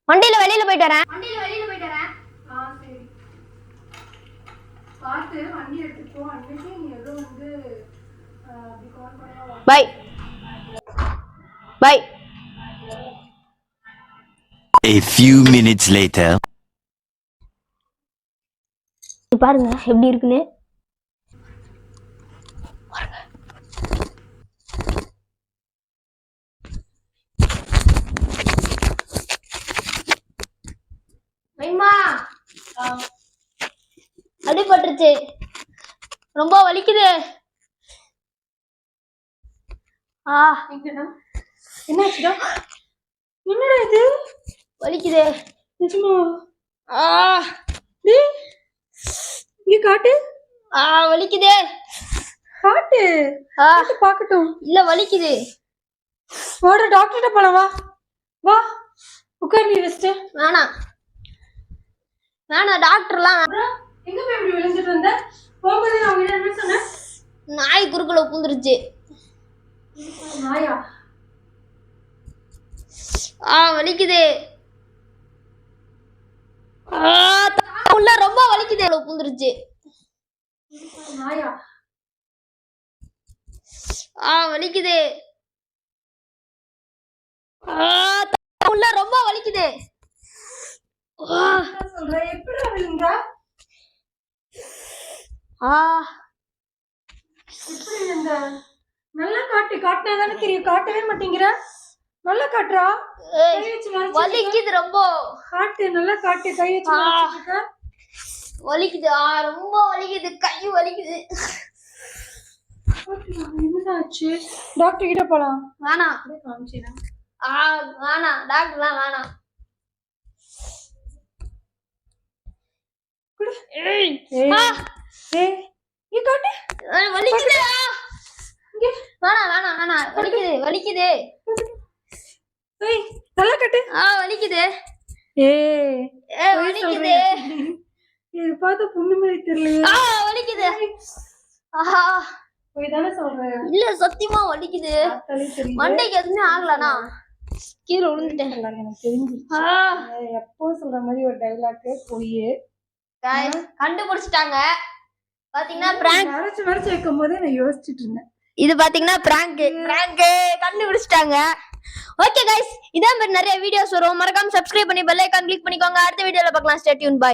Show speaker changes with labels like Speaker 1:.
Speaker 1: வண்டியில வெளியில போயிட்டு வரேன்.
Speaker 2: சரி. பார்த்து வண்டி எடுத்துக்கோ. அன்னைக்கு நீ ஏதோ வந்து அப்படி கால் பண்ணா.
Speaker 1: Bye bye.
Speaker 3: A few minutes later.
Speaker 1: பாருங்க எப்படி இருக்குன்னு. அடிபட்டுருச்சு, ரொம்ப வலிக்குது.
Speaker 2: என்னாச்சுடா? என்னடா இது
Speaker 1: வலிக்குது
Speaker 2: நிஜமா? இங்க காட்டு.
Speaker 1: வலிக்குது.
Speaker 2: காட்டு பாக்கட்டும்.
Speaker 1: இல்ல வலிக்குது.
Speaker 2: வாடா டாக்டர்கிட்ட போலாம். வா வா உட்கார். நீ வச்சுட்டு
Speaker 1: வேணாம் வேணாம் டாக்டர்லாம்.
Speaker 2: எங்க போய் இப்படி விழுந்துட்டு வந்த? போகும்போது நான் உங்ககிட்ட என்ன சொன்னேன்?
Speaker 1: நாய் குறுக்குல பூந்துருச்சு.
Speaker 2: நாயா?
Speaker 1: வலிக்குது. உள்ள ரொம்ப வலிக்குது. பூந்துருச்சு.
Speaker 2: நாயா?
Speaker 1: வலிக்குது. உள்ள ரொம்ப வலிக்குது.
Speaker 2: சொல்றேன். எப்படி விழுந்தா? எப்படி விழுந்த? நல்லா காட்டு. காட்டினாதானே தெரியும். காட்டவே மாட்டேங்கிற. நல்லா காட்டுறா.
Speaker 1: வலிக்குது ரொம்ப.
Speaker 2: காட்டு. நல்லா காட்டு. கை வச்சு
Speaker 1: வலிக்குது. ரொம்ப வலிக்குது. கை வலிக்குது.
Speaker 2: என்னதாச்சு? டாக்டர் கிட்ட போலாம்.
Speaker 1: வேணாம்
Speaker 2: காமிச்சேன்.
Speaker 1: வேணாம் டாக்டர்லாம் வேணாம். வலிக்குது. வேணாம் வேணாம் வேணாம். வலிக்குது வலிக்குது.
Speaker 2: நல்லா கட்டு.
Speaker 1: வலிக்குது. வலிக்குது.
Speaker 2: இது பார்த்தா பொண்ணு மாதிரி தெரியலையே.
Speaker 1: வலிக்குது.
Speaker 2: போய்தானே சொல்றேன்.
Speaker 1: இல்ல சத்தியமா வலிக்குது. மண்டைக்கு எதுவுமே ஆகலனா கீழே விழுந்துட்டேன்.
Speaker 2: எனக்கு தெரிஞ்சு எப்போ சொல்ற மாதிரி ஒரு டைலாக் போய்
Speaker 1: கண்டுபிடிச்சிட்டாங்க. பாத்தீங்கன்னா பிராங்க்
Speaker 2: மறைச்சு வைக்கும் போதே நான் யோசிச்சுட்டு இருந்தேன்.
Speaker 1: இது பாத்தீங்கன்னா பிராங்க் கண்டுபிடிச்சிட்டாங்க. ஓகே கைஸ், இதே மாதிரி நிறைய வீடியோஸ் வரும். மறக்காம சப்ஸ்கிரைப் பண்ணி பெல் ஐகான் கிளிக் பண்ணிக்கோங்க. அடுத்த வீடியோல பார்க்கலாம். Stay tune. பை.